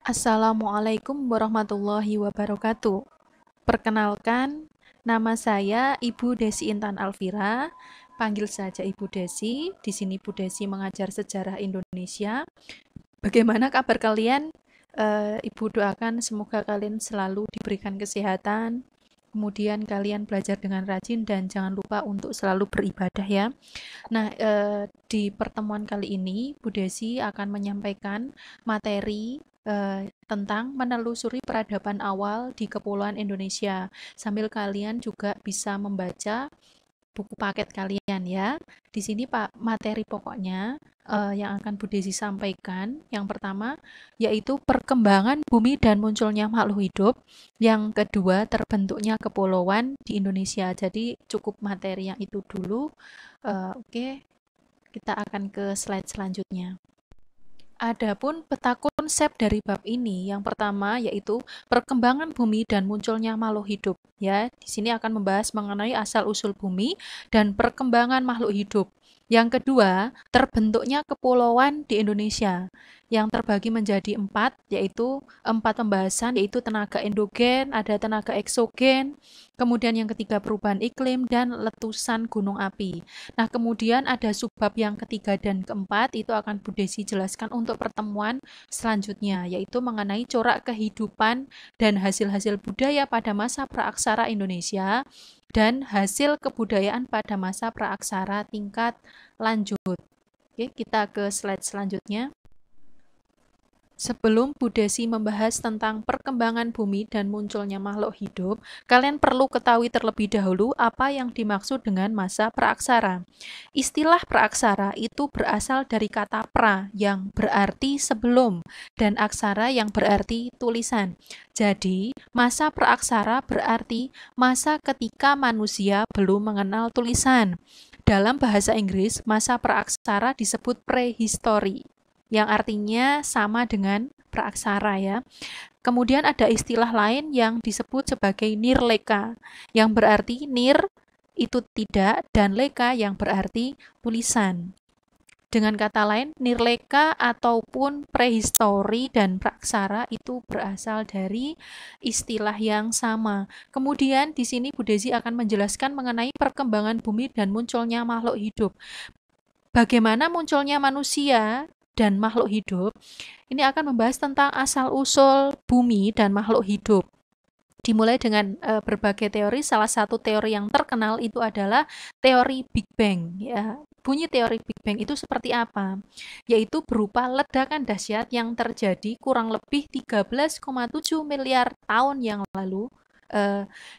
Assalamualaikum warahmatullahi wabarakatuh. Perkenalkan, nama saya Ibu Desi Intan Alfira. Panggil saja Ibu Desi. Di sini Bu Desi mengajar sejarah Indonesia. Bagaimana kabar kalian? Ibu doakan semoga kalian selalu diberikan kesehatan. Kemudian kalian belajar dengan rajin dan jangan lupa untuk selalu beribadah ya. Nah, di pertemuan kali ini Bu Desi akan menyampaikan materi tentang menelusuri peradaban awal di Kepulauan Indonesia. Sambil kalian juga bisa membaca buku paket kalian ya. Di sini Pak materi pokoknya yang akan Bu Desi sampaikan. Yang pertama yaitu perkembangan bumi dan munculnya makhluk hidup. Yang kedua terbentuknya kepulauan di Indonesia. Jadi cukup materi yang itu dulu. Oke, kita akan ke slide selanjutnya. Adapun peta konsep dari bab ini, yang pertama yaitu perkembangan bumi dan munculnya makhluk hidup. Ya, di sini akan membahas mengenai asal-usul bumi dan perkembangan makhluk hidup. Yang kedua, terbentuknya kepulauan di Indonesia yang terbagi menjadi empat, yaitu empat pembahasan, yaitu tenaga endogen, ada tenaga eksogen, kemudian yang ketiga perubahan iklim, dan letusan gunung api. Nah, kemudian ada subbab yang ketiga dan keempat, itu akan Bu Desi jelaskan untuk pertemuan selanjutnya, yaitu mengenai corak kehidupan dan hasil-hasil budaya pada masa praaksara Indonesia dan hasil kebudayaan pada masa praaksara tingkat lanjut. Oke, kita ke slide selanjutnya. Sebelum Bu Desi membahas tentang perkembangan bumi dan munculnya makhluk hidup, kalian perlu ketahui terlebih dahulu apa yang dimaksud dengan masa praaksara. Istilah praaksara itu berasal dari kata pra yang berarti sebelum dan aksara yang berarti tulisan. Jadi, masa praaksara berarti masa ketika manusia belum mengenal tulisan. Dalam bahasa Inggris, masa praaksara disebut prehistory, yang artinya sama dengan praaksara ya. Kemudian ada istilah lain yang disebut sebagai nirleka, yang berarti nir itu tidak dan leka yang berarti tulisan. Dengan kata lain, nirleka ataupun prehistori dan praksara itu berasal dari istilah yang sama. Kemudian di sini Bu Desi akan menjelaskan mengenai perkembangan bumi dan munculnya makhluk hidup. Bagaimana munculnya manusia dan makhluk hidup, ini akan membahas tentang asal-usul bumi dan makhluk hidup. Dimulai dengan berbagai teori, salah satu teori yang terkenal itu adalah teori Big Bang. Ya. Bunyi teori Big Bang itu seperti apa? Yaitu berupa ledakan dahsyat yang terjadi kurang lebih 13,7 miliar tahun yang lalu,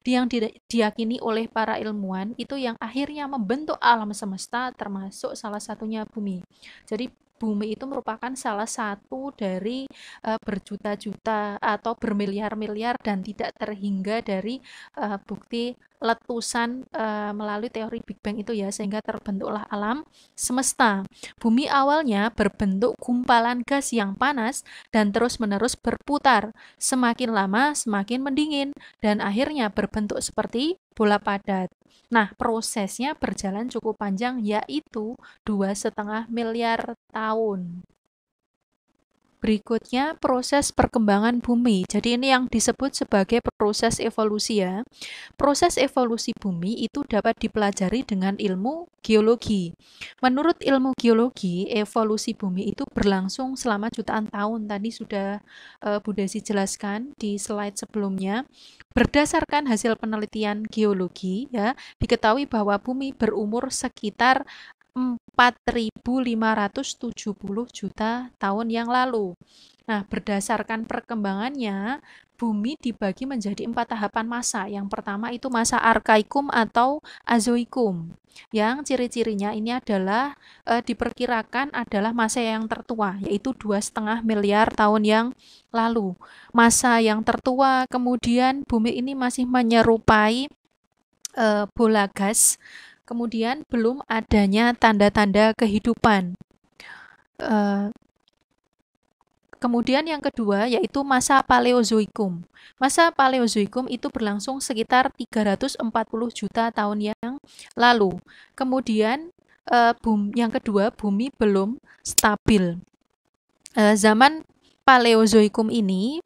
yang diyakini oleh para ilmuwan itu yang akhirnya membentuk alam semesta termasuk salah satunya bumi. Jadi bumi itu merupakan salah satu dari berjuta-juta atau bermiliar-miliar dan tidak terhingga dari bukti letusan melalui teori Big Bang itu ya, sehingga terbentuklah alam semesta. Bumi awalnya berbentuk gumpalan gas yang panas dan terus-menerus berputar. Semakin lama semakin mendingin dan akhirnya berbentuk seperti bola padat. Nah, prosesnya berjalan cukup panjang, yaitu 2,5 miliar tahun. Berikutnya proses perkembangan bumi. Jadi ini yang disebut sebagai proses evolusi ya. Proses evolusi bumi itu dapat dipelajari dengan ilmu geologi. Menurut ilmu geologi, evolusi bumi itu berlangsung selama jutaan tahun. Tadi sudah Bu Desi jelaskan di slide sebelumnya. Berdasarkan hasil penelitian geologi ya, diketahui bahwa bumi berumur sekitar 4.570 juta tahun yang lalu. Nah, berdasarkan perkembangannya, bumi dibagi menjadi 4 tahapan masa. Yang pertama itu masa arkaikum atau azoikum. Yang ciri-cirinya ini adalah diperkirakan adalah masa yang tertua, yaitu 2,5 miliar tahun yang lalu. Masa yang tertua, kemudian bumi ini masih menyerupai bola gas. Kemudian belum adanya tanda-tanda kehidupan. Kemudian yang kedua yaitu masa Paleozoikum. Masa Paleozoikum itu berlangsung sekitar 340 juta tahun yang lalu. Kemudian yang kedua, bumi belum stabil. Zaman Paleozoikum ini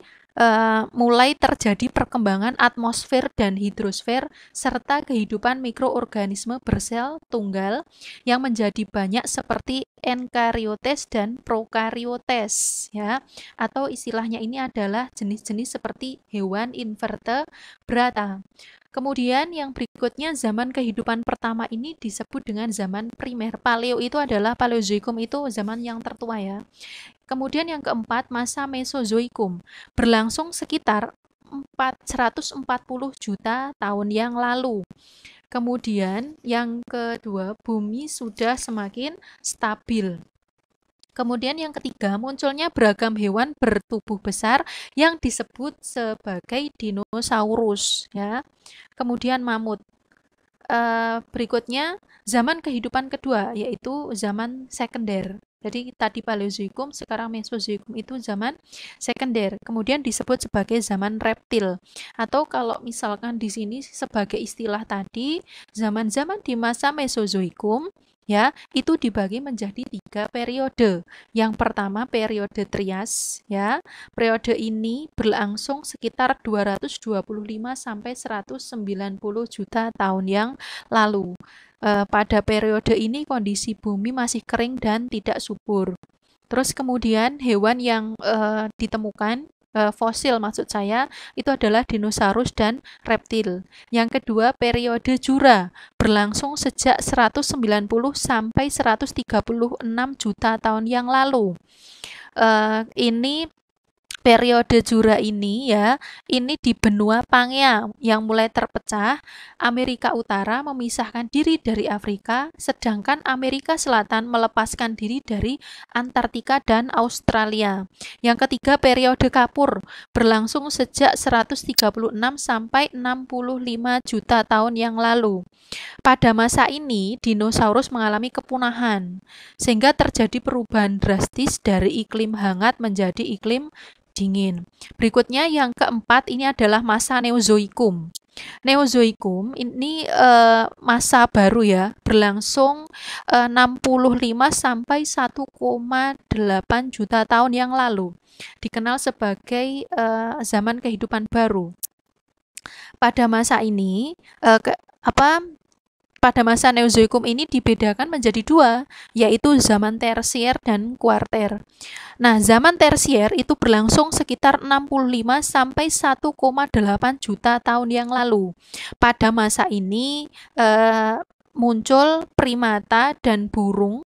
mulai terjadi perkembangan atmosfer dan hidrosfer serta kehidupan mikroorganisme bersel tunggal yang menjadi banyak seperti eukaryotes dan prokaryotes ya, atau istilahnya ini adalah jenis-jenis seperti hewan invertebrata. Kemudian yang berikutnya zaman kehidupan pertama ini disebut dengan zaman primer. Paleo itu adalah Paleozoikum itu zaman yang tertua ya. Kemudian yang keempat, masa Mesozoikum, berlangsung sekitar 140 juta tahun yang lalu. Kemudian yang kedua, bumi sudah semakin stabil. Kemudian yang ketiga, munculnya beragam hewan bertubuh besar yang disebut sebagai dinosaurus ya. Kemudian mamut. Berikutnya zaman kehidupan kedua yaitu zaman sekunder. Jadi tadi Paleozoikum, sekarang Mesozoikum itu zaman sekunder. Kemudian disebut sebagai zaman reptil. Atau kalau misalkan di sini sebagai istilah tadi, zaman-zaman di masa Mesozoikum ya, itu dibagi menjadi 3 periode. Yang pertama periode Trias ya. Periode ini berlangsung sekitar 225 sampai 190 juta tahun yang lalu. Pada periode ini kondisi bumi masih kering dan tidak subur. Terus kemudian hewan yang ditemukan fosil maksud saya itu adalah dinosaurus dan reptil. Yang kedua periode Jura berlangsung sejak 190 sampai 136 juta tahun yang lalu. Ini periode Jura ini ya, ini di benua Pangea yang mulai terpecah. Amerika Utara memisahkan diri dari Afrika, sedangkan Amerika Selatan melepaskan diri dari Antartika dan Australia. Yang ketiga periode Kapur berlangsung sejak 136 sampai 65 juta tahun yang lalu. Pada masa ini, dinosaurus mengalami kepunahan, sehingga terjadi perubahan drastis dari iklim hangat menjadi iklim dingin. Berikutnya yang keempat ini adalah masa Neozoikum. Neozoikum ini masa baru ya, berlangsung 65 sampai 1,8 juta tahun yang lalu. Dikenal sebagai zaman kehidupan baru. Pada masa ini pada masa Neozoikum ini dibedakan menjadi 2, yaitu zaman tersier dan kuarter. Nah, zaman tersier itu berlangsung sekitar 65 sampai 1,8 juta tahun yang lalu. Pada masa ini muncul primata dan burung.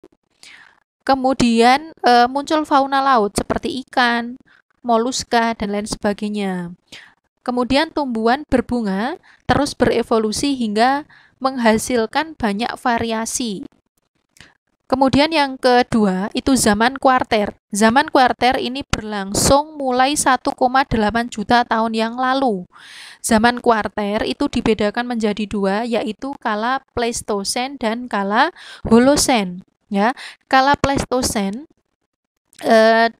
Kemudian muncul fauna laut seperti ikan, moluska dan lain sebagainya. Kemudian tumbuhan berbunga terus berevolusi hingga menghasilkan banyak variasi. Kemudian yang kedua itu zaman kuarter. Zaman kuarter ini berlangsung mulai 1,8 juta tahun yang lalu. Zaman kuarter itu dibedakan menjadi 2, yaitu kala Pleistosen dan kala Holosen. Ya, kala Pleistosen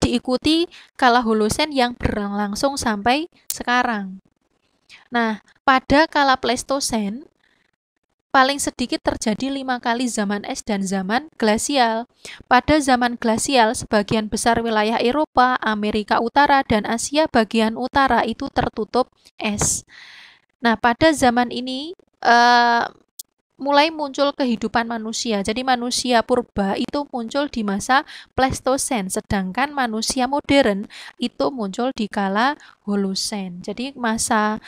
diikuti kala Holosen yang berlangsung sampai sekarang. Nah, pada kala Pleistosen paling sedikit terjadi 5 kali zaman es dan zaman glasial. Pada zaman glasial, sebagian besar wilayah Eropa, Amerika Utara, dan Asia bagian utara itu tertutup es. Nah, pada zaman ini mulai muncul kehidupan manusia. Jadi manusia purba itu muncul di masa Pleistosen, sedangkan manusia modern itu muncul di kala Holosen. Jadi masa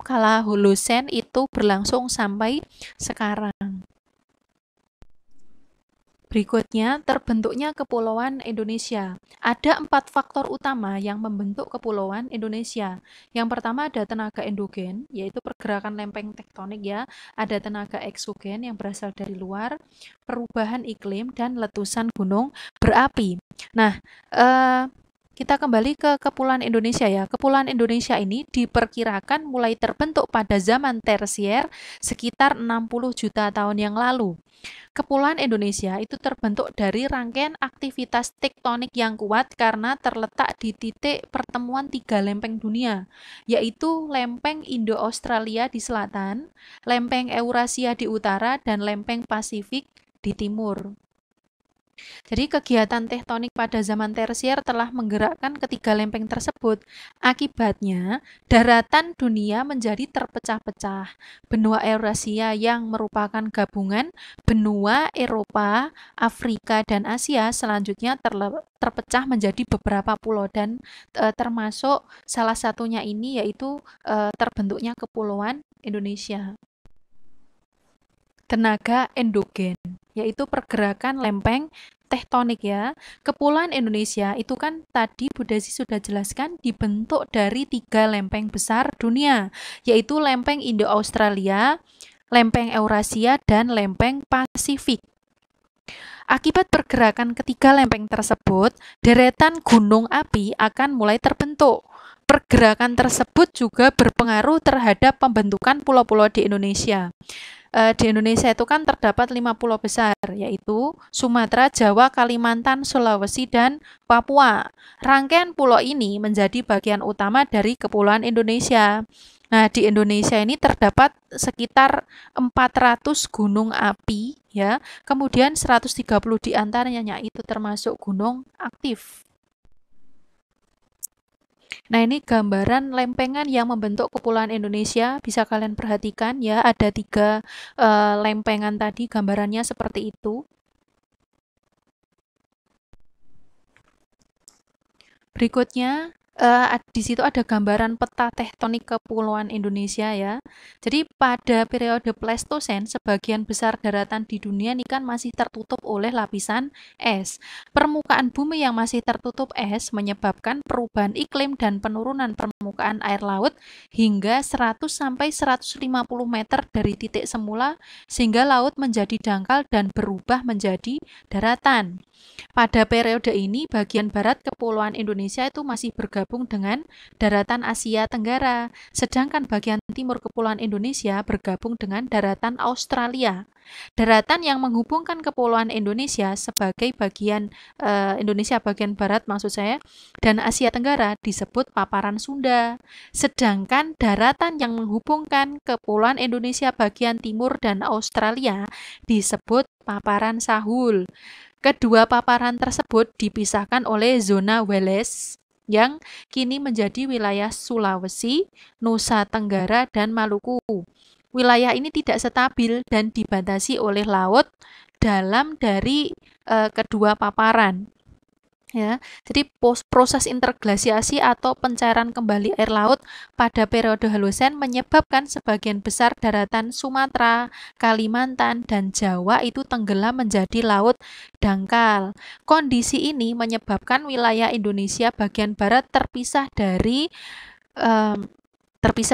kala Holosen itu berlangsung sampai sekarang. Berikutnya, terbentuknya Kepulauan Indonesia. Ada 4 faktor utama yang membentuk Kepulauan Indonesia. Yang pertama ada tenaga endogen, yaitu pergerakan lempeng tektonik ya. Ada tenaga eksogen yang berasal dari luar, perubahan iklim, dan letusan gunung berapi. Nah, kita kembali ke Kepulauan Indonesia ya. Kepulauan Indonesia ini diperkirakan mulai terbentuk pada zaman tersier sekitar 60 juta tahun yang lalu. Kepulauan Indonesia itu terbentuk dari rangkaian aktivitas tektonik yang kuat karena terletak di titik pertemuan 3 lempeng dunia, yaitu lempeng Indo-Australia di selatan, lempeng Eurasia di utara, dan lempeng Pasifik di timur. Jadi kegiatan tektonik pada zaman tersier telah menggerakkan ketiga lempeng tersebut. Akibatnya, daratan dunia menjadi terpecah-pecah. Benua Eurasia yang merupakan gabungan benua Eropa, Afrika, dan Asia selanjutnya terpecah menjadi beberapa pulau dan termasuk salah satunya ini yaitu terbentuknya Kepulauan Indonesia. Tenaga endogen, yaitu pergerakan lempeng tektonik ya. Kepulauan Indonesia itu kan tadi Bu Desi sudah jelaskan dibentuk dari 3 lempeng besar dunia, yaitu lempeng Indo-Australia, lempeng Eurasia, dan lempeng Pasifik. Akibat pergerakan ketiga lempeng tersebut, deretan gunung api akan mulai terbentuk. Pergerakan tersebut juga berpengaruh terhadap pembentukan pulau-pulau di Indonesia. Di Indonesia itu kan terdapat 5 pulau besar, yaitu Sumatera, Jawa, Kalimantan, Sulawesi, dan Papua. Rangkaian pulau ini menjadi bagian utama dari Kepulauan Indonesia. Nah, di Indonesia ini terdapat sekitar 400 gunung api, ya. Kemudian 130 di antaranya itu termasuk gunung aktif. Nah, ini gambaran lempengan yang membentuk Kepulauan Indonesia. Bisa kalian perhatikan ya, ada 3 lempengan tadi, gambarannya seperti itu. Berikutnya, di situ ada gambaran peta tektonik Kepulauan Indonesia ya. Jadi pada periode Pleistosen, sebagian besar daratan di dunia ini kan masih tertutup oleh lapisan es. Permukaan bumi yang masih tertutup es menyebabkan perubahan iklim dan penurunan permukaan air laut hingga 100 sampai 150 meter dari titik semula, sehingga laut menjadi dangkal dan berubah menjadi daratan. Pada periode ini, bagian barat Kepulauan Indonesia itu masih bergabung dengan daratan Asia Tenggara, sedangkan bagian timur Kepulauan Indonesia bergabung dengan daratan Australia. Daratan yang menghubungkan Kepulauan Indonesia sebagai bagian Indonesia bagian barat maksud saya dan Asia Tenggara disebut paparan Sunda. Sedangkan daratan yang menghubungkan Kepulauan Indonesia bagian timur dan Australia disebut paparan Sahul. Kedua paparan tersebut dipisahkan oleh zona Welles yang kini menjadi wilayah Sulawesi, Nusa Tenggara, dan Maluku. Wilayah ini tidak stabil dan dibatasi oleh laut dalam dari kedua paparan. Ya, jadi proses interglasiasi atau pencairan kembali air laut pada periode Holosen menyebabkan sebagian besar daratan Sumatera, Kalimantan, dan Jawa itu tenggelam menjadi laut dangkal. Kondisi ini menyebabkan wilayah Indonesia bagian barat terpisah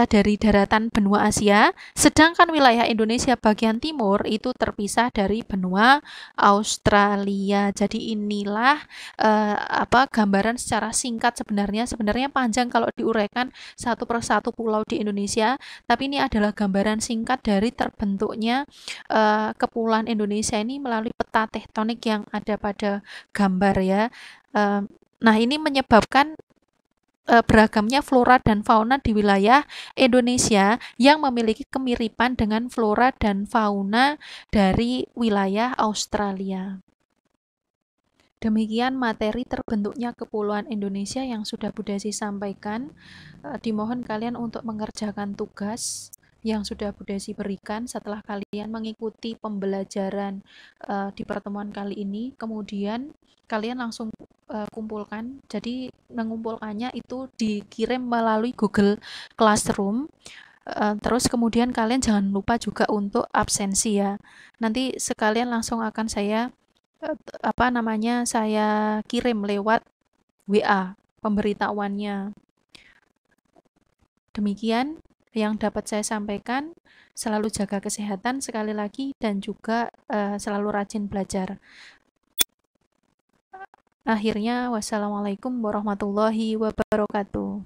dari daratan benua Asia, sedangkan wilayah Indonesia bagian timur itu terpisah dari benua Australia. Jadi inilah gambaran secara singkat sebenarnya panjang kalau diuraikan satu persatu pulau di Indonesia, tapi ini adalah gambaran singkat dari terbentuknya Kepulauan Indonesia ini melalui peta tektonik yang ada pada gambar ya. Nah, ini menyebabkan beragamnya flora dan fauna di wilayah Indonesia yang memiliki kemiripan dengan flora dan fauna dari wilayah Australia. Demikian materi terbentuknya Kepulauan Indonesia yang sudah Bu Desi sampaikan. Dimohon kalian untuk mengerjakan tugas yang sudah Bu Desi berikan setelah kalian mengikuti pembelajaran di pertemuan kali ini. Kemudian kalian langsung kumpulkan. Jadi mengumpulkannya itu dikirim melalui Google Classroom. Terus kemudian kalian jangan lupa juga untuk absensi ya. Nanti sekalian langsung akan saya kirim lewat WA pemberitahuannya. Demikian yang dapat saya sampaikan. Selalu jaga kesehatan sekali lagi dan juga selalu rajin belajar. Akhirnya, wassalamualaikum warahmatullahi wabarakatuh.